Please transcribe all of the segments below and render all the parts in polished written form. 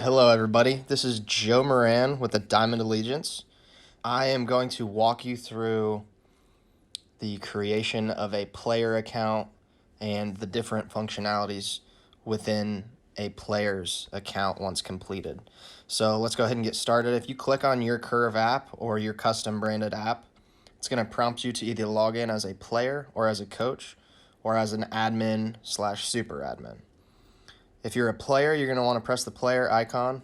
Hello, everybody. This is Joe Moran with the Diamond Allegiance. I am going to walk you through the creation of a player account and the different functionalities within a player's account once completed. So let's go ahead and get started. If you click on your Curve app or your custom branded app, it's going to prompt you to either log in as a player or as a coach or as an admin/super admin. If you're a player, you're going to want to press the player icon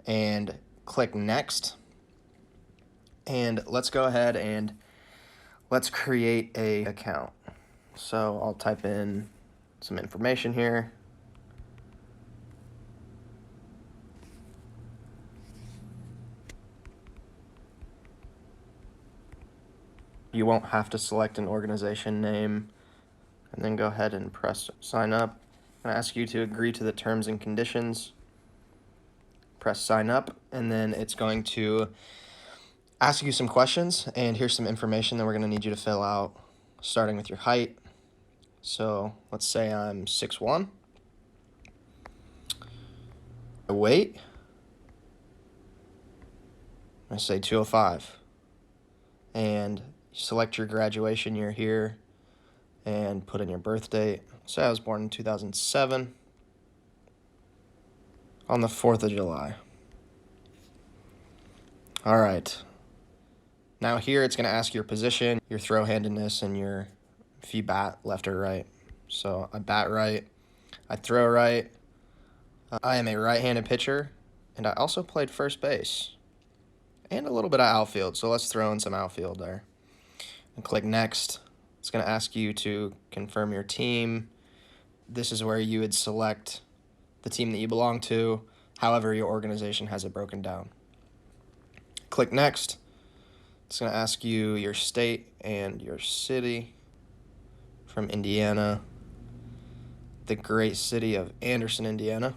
and click next. And let's go ahead and let's create a account. So I'll type in some information here. You won't have to select an organization name and then go ahead and press sign up. I'm going to ask you to agree to the terms and conditions. Press sign up, and then it's going to ask you some questions, and here's some information that we're going to need you to fill out, starting with your height. So let's say I'm 6'1". Weight, I say 205. And select your graduation year here and put in your birth date. So I was born in 2007 on the 4th of July. All right. Now here it's going to ask your position, your throw-handedness, and if you bat left or right. So I bat right, I throw right. I am a right-handed pitcher, and I also played first base and a little bit of outfield. So let's throw in some outfield there. And click next. It's going to ask you to confirm your team. This is where you would select the team that you belong to, however your organization has it broken down. Click next. It's going to ask you your state and your city. From Indiana, the great city of Anderson, Indiana.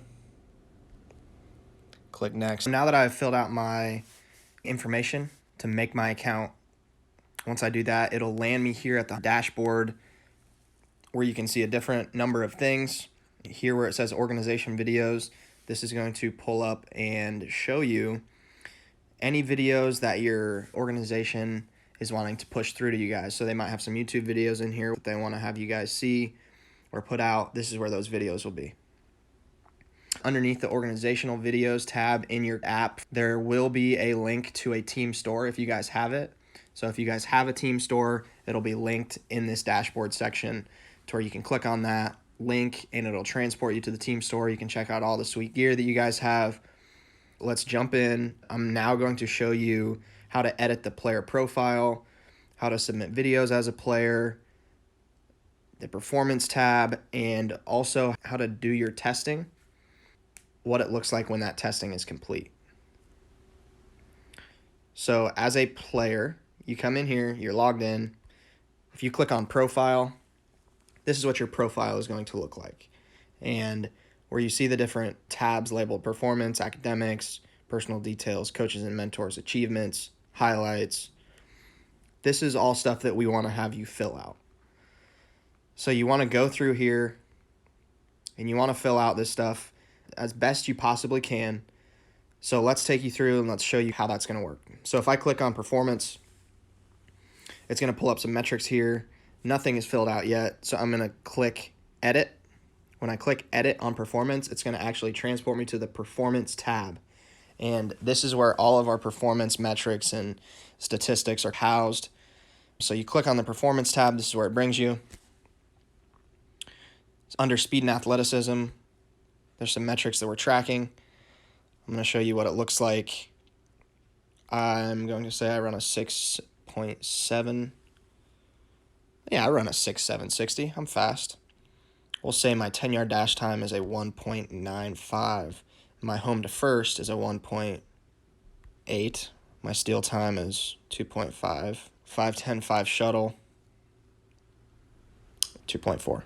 Click next. Now that I've filled out my information to make my account, once I do that, it'll land me here at the dashboard where you can see a different number of things. Here where it says organization videos, this is going to pull up and show you any videos that your organization is wanting to push through to you guys. So they might have some YouTube videos in here that they want to have you guys see or put out. This is where those videos will be. Underneath the organizational videos tab in your app, there will be a link to a team store if you guys have it. So if you guys have a team store, it'll be linked in this dashboard section to where you can click on that link and it'll transport you to the team store. You can check out all the sweet gear that you guys have. Let's jump in. I'm now going to show you how to edit the player profile, how to submit videos as a player, the performance tab, and also how to do your testing, what it looks like when that testing is complete. So as a player, you come in here, you're logged in. If you click on profile, this is what your profile is going to look like. And where you see the different tabs labeled performance, academics, personal details, coaches and mentors, achievements, highlights. This is all stuff that we want to have you fill out. So you want to go through here and you want to fill out this stuff as best you possibly can. So let's take you through and let's show you how that's going to work. So if I click on performance, it's going to pull up some metrics here. Nothing is filled out yet, so I'm going to click edit. When I click edit on performance, it's going to actually transport me to the performance tab. And this is where all of our performance metrics and statistics are housed. So you click on the performance tab, this is where it brings you. It's under speed and athleticism. There's some metrics that we're tracking. I'm going to show you what it looks like. I'm going to say I run a 6.7. Yeah, I run a 6.760. I'm fast. We'll say my 10-yard dash time is a 1.95. My home to first is a 1.8. My steal time is 2.5. 5.10, 5 shuttle, 2.4.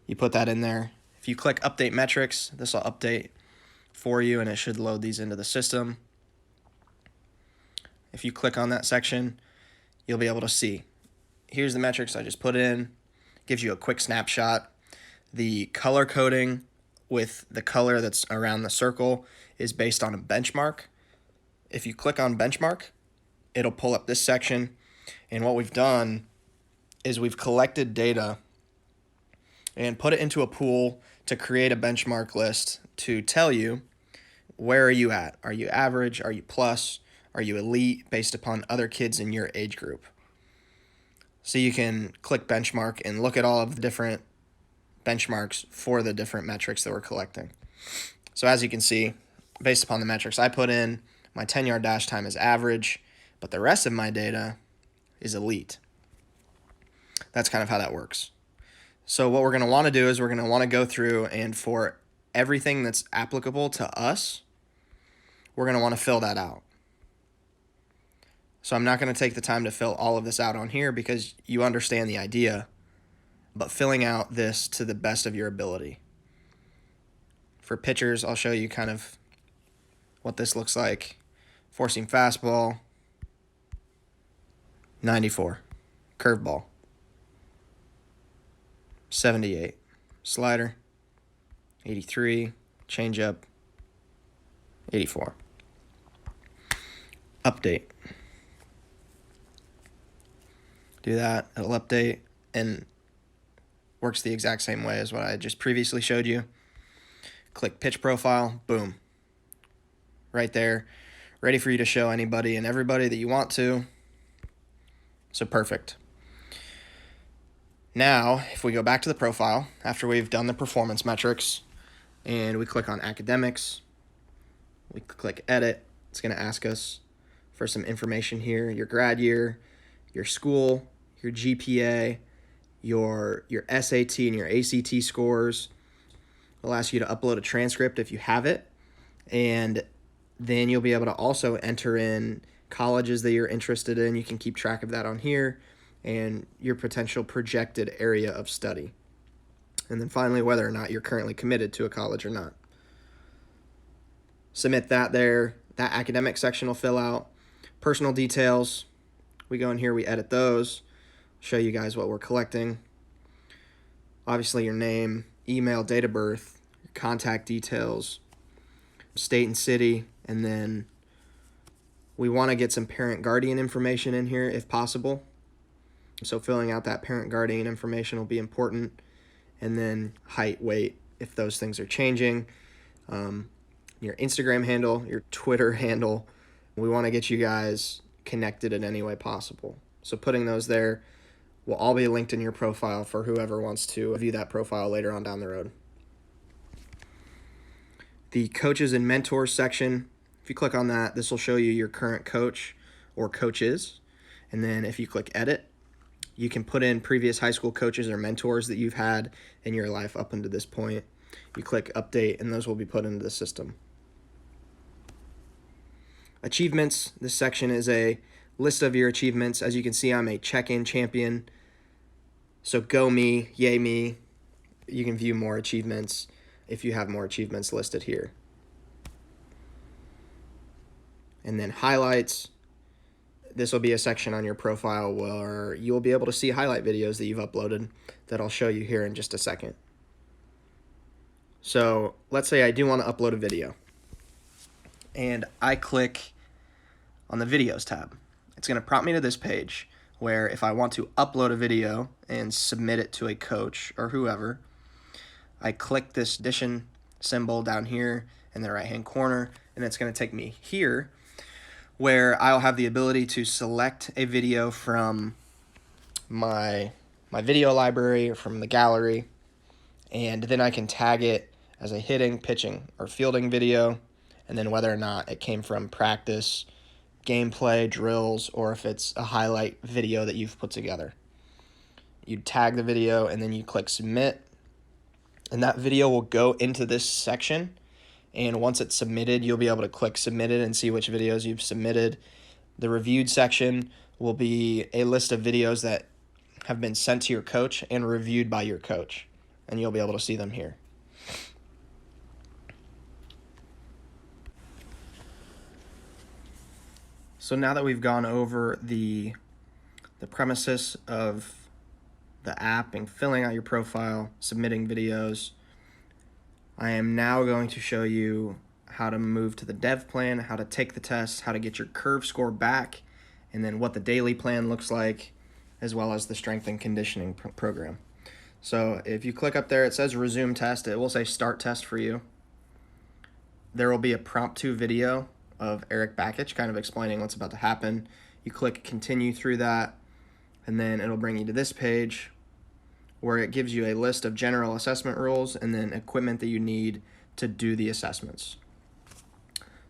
You put that in there. If you click update metrics, this will update for you and it should load these into the system. If you click on that section, you'll be able to see. Here's the metrics I just put in. Gives you a quick snapshot. The color coding with the color that's around the circle is based on a benchmark. If you click on benchmark, it'll pull up this section. And what we've done is we've collected data and put it into a pool to create a benchmark list to tell you, where are you at? Are you average? Are you plus? Are you elite, based upon other kids in your age group? So you can click benchmark and look at all of the different benchmarks for the different metrics that we're collecting. So as you can see, based upon the metrics I put in, my 10-yard dash time is average, but the rest of my data is elite. That's kind of how that works. So what we're going to want to do is we're going to want to go through, and for everything that's applicable to us, we're going to want to fill that out. So I'm not going to take the time to fill all of this out on here because you understand the idea, but filling out this to the best of your ability. For pitchers, I'll show you kind of what this looks like. Four-seam fastball, 94. Curveball, 78. Slider, 83. Changeup, 84. Update. Do that, it'll update and works the exact same way as what I just previously showed you. Click pitch profile, boom. Right there, ready for you to show anybody and everybody that you want to. So perfect. Now, if we go back to the profile, after we've done the performance metrics, and we click on academics, we click edit, it's going to ask us for some information here, your grad year, your school, your GPA, your SAT and your ACT scores. It'll ask you to upload a transcript if you have it, and then you'll be able to also enter in colleges that you're interested in. You can keep track of that on here, and your potential projected area of study. And then finally, whether or not you're currently committed to a college or not. Submit that there. That academic section will fill out. Personal details, we go in here, we edit those, show you guys what we're collecting. Obviously your name, email, date of birth, your contact details, state and city, and then we want to get some parent guardian information in here if possible. So filling out that parent guardian information will be important. And then height, weight, if those things are changing. Your Instagram handle, your Twitter handle. We want to get you guys connected in any way possible. So putting those there will all be linked in your profile for whoever wants to view that profile later on down the road. The coaches and mentors section, if you click on that, this will show you your current coach or coaches. And then if you click edit, you can put in previous high school coaches or mentors that you've had in your life up until this point. You click update, and those will be put into the system. Achievements, this section is a list of your achievements. As you can see, I'm a check-in champion. So go me, yay me. You can view more achievements if you have more achievements listed here. And then highlights. This will be a section on your profile where you'll be able to see highlight videos that you've uploaded that I'll show you here in just a second. So let's say I do want to upload a video, and I click on the videos tab. It's going to prompt me to this page where if I want to upload a video and submit it to a coach or whoever, I click this addition symbol down here in the right hand corner, and it's going to take me here where I'll have the ability to select a video from my video library or from the gallery, and then I can tag it as a hitting, pitching, or fielding video, and then whether or not it came from practice, gameplay, drills, or if it's a highlight video that you've put together. You tag the video, and then you click submit, and that video will go into this section. And once it's submitted, you'll be able to click submitted and see which videos you've submitted. The reviewed section will be a list of videos that have been sent to your coach and reviewed by your coach, and you'll be able to see them here. So now that we've gone over the premises of the app and filling out your profile, submitting videos, I am now going to show you how to move to the dev plan, how to take the test, how to get your curve score back, and then what the daily plan looks like, as well as the strength and conditioning program. So if you click up there, it says resume test. It will say start test for you. There will be a prompt 2 video of Eric Bakich kind of explaining what's about to happen. You click continue through that, and then it'll bring you to this page where it gives you a list of general assessment rules and then equipment that you need to do the assessments.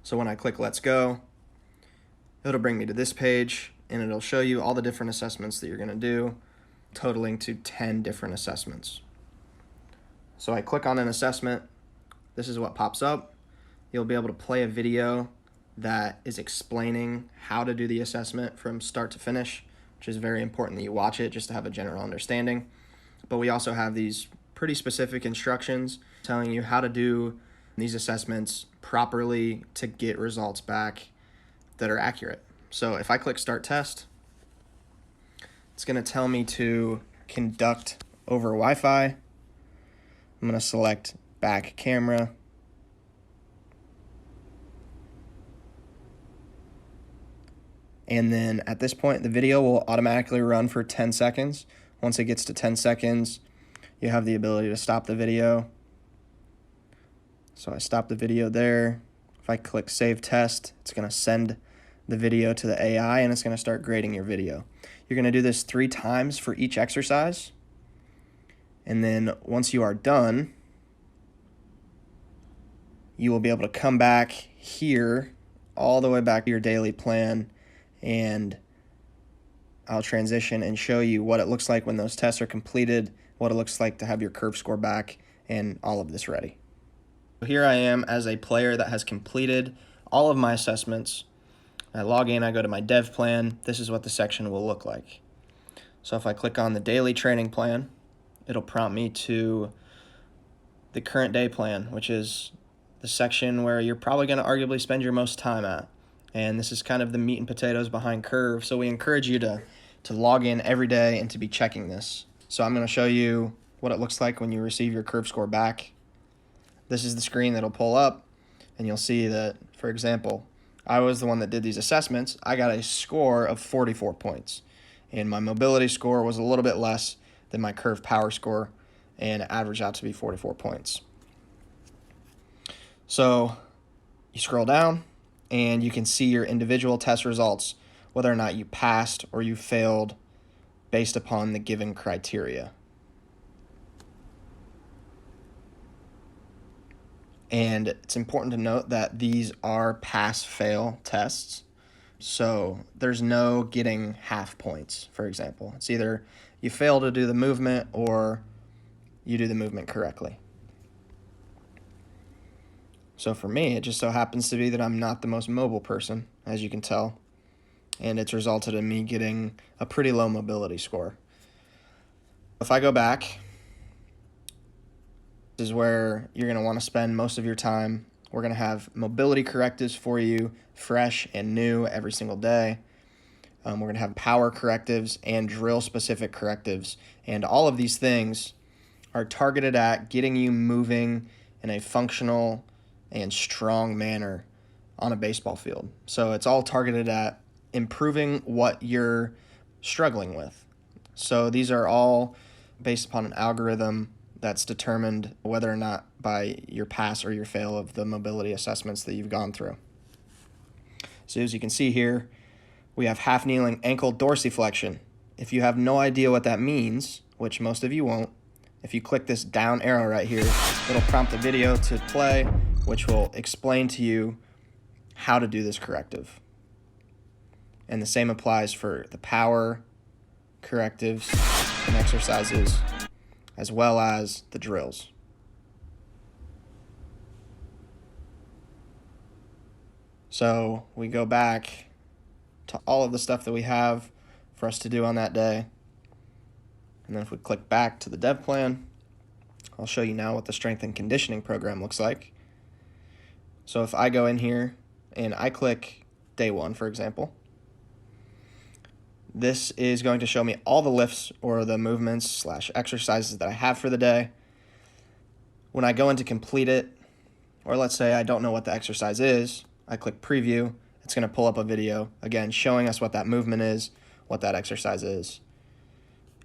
So when I click let's go, it'll bring me to this page and it'll show you all the different assessments that you're going to do, totaling to 10 different assessments. So I click on an assessment. This is what pops up. You'll be able to play a video that is explaining how to do the assessment from start to finish, which is very important that you watch it just to have a general understanding. But we also have these pretty specific instructions telling you how to do these assessments properly to get results back that are accurate. So if I click start test, it's going to tell me to conduct over Wi-Fi. I'm going to select back camera. And then at this point, the video will automatically run for 10 seconds. Once it gets to 10 seconds, you have the ability to stop the video. So I stop the video there. If I click save test, it's going to send the video to the AI and it's going to start grading your video. You're going to do this 3 times for each exercise. And then once you are done, you will be able to come back here all the way back to your daily plan, and I'll transition and show you what it looks like when those tests are completed, what it looks like to have your curve score back, and all of this ready. Here I am as a player that has completed all of my assessments. I log in, I go to my dev plan. This is what the section will look like. So if I click on the daily training plan, it'll prompt me to the current day plan, which is the section where you're probably going to arguably spend your most time at. And this is kind of the meat and potatoes behind Curve. So we encourage you to log in every day and to be checking this. So I'm going to show you what it looks like when you receive your curve score back. This is the screen that'll pull up, and you'll see that, for example, I was the one that did these assessments. I got a score of 44 points, and my mobility score was a little bit less than my curve power score, and it averaged out to be 44 points. So you scroll down, and you can see your individual test results, whether or not you passed or you failed based upon the given criteria. And it's important to note that these are pass-fail tests. So there's no getting half points, for example. It's either you fail to do the movement or you do the movement correctly. So for me, it just so happens to be that I'm not the most mobile person, as you can tell, and it's resulted in me getting a pretty low mobility score. If I go back, this is where you're going to want to spend most of your time. We're going to have mobility correctives for you, fresh and new every single day. We're going to have power correctives and drill-specific correctives, and all of these things are targeted at getting you moving in a functional and strong manner on a baseball field. So it's all targeted at improving what you're struggling with. So these are all based upon an algorithm that's determined whether or not by your pass or your fail of the mobility assessments that you've gone through. So as you can see here, we have half kneeling ankle dorsiflexion. If you have no idea what that means, which most of you won't, if you click this down arrow right here, it'll prompt the video to play, which will explain to you how to do this corrective. And the same applies for the power correctives and exercises, as well as the drills. So we go back to all of the stuff that we have for us to do on that day. And then if we click back to the dev plan, I'll show you now what the strength and conditioning program looks like. So if I go in here and I click day 1, for example, this is going to show me all the lifts or the movements / exercises that I have for the day. When I go in to complete it, or let's say I don't know what the exercise is, I click preview, it's going to pull up a video, again, showing us what that movement is, what that exercise is.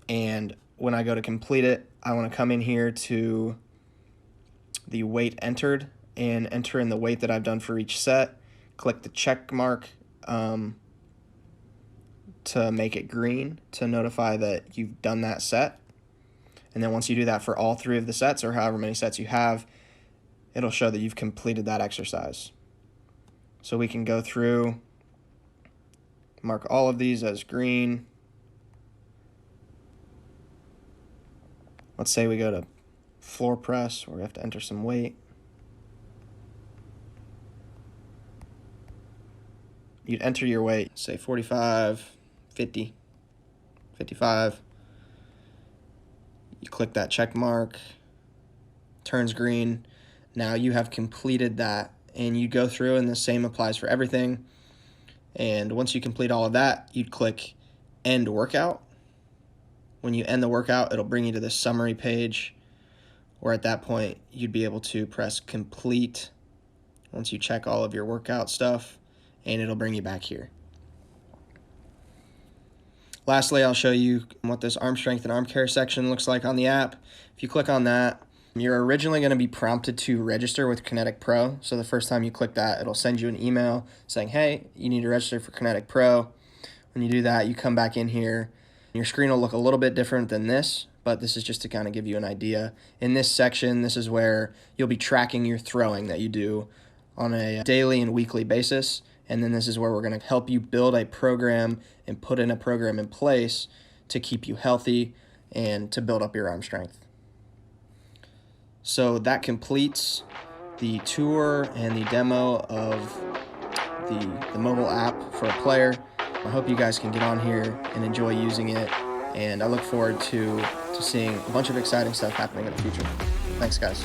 And when I go to complete it, I want to come in here to the weight entered and enter in the weight that I've done for each set. Click the check mark to make it green to notify that you've done that set. And then once you do that for all 3 of the sets, or however many sets you have, it'll show that you've completed that exercise. So we can go through, mark all of these as green. Let's say we go to floor press, where we have to enter some weight. You'd enter your weight, say 45, 50, 55. You click that check mark, turns green. Now you have completed that, and you go through, and the same applies for everything. And once you complete all of that, you'd click end workout. When you end the workout, it'll bring you to this summary page, where at that point you'd be able to press complete once you check all of your workout stuff, and it'll bring you back here. Lastly, I'll show you what this arm strength and arm care section looks like on the app. If you click on that, you're originally going to be prompted to register with Kinetic Pro. So the first time you click that, it'll send you an email saying, hey, you need to register for Kinetic Pro. When you do that, you come back in here. Your screen will look a little bit different than this, but this is just to kind of give you an idea. In this section, this is where you'll be tracking your throwing that you do on a daily and weekly basis. And then this is where we're going to help you build a program and put in a program in place to keep you healthy and to build up your arm strength. So that completes the tour and the demo of the mobile app for a player. I hope you guys can get on here and enjoy using it, and I look forward to seeing a bunch of exciting stuff happening in the future. Thanks, guys.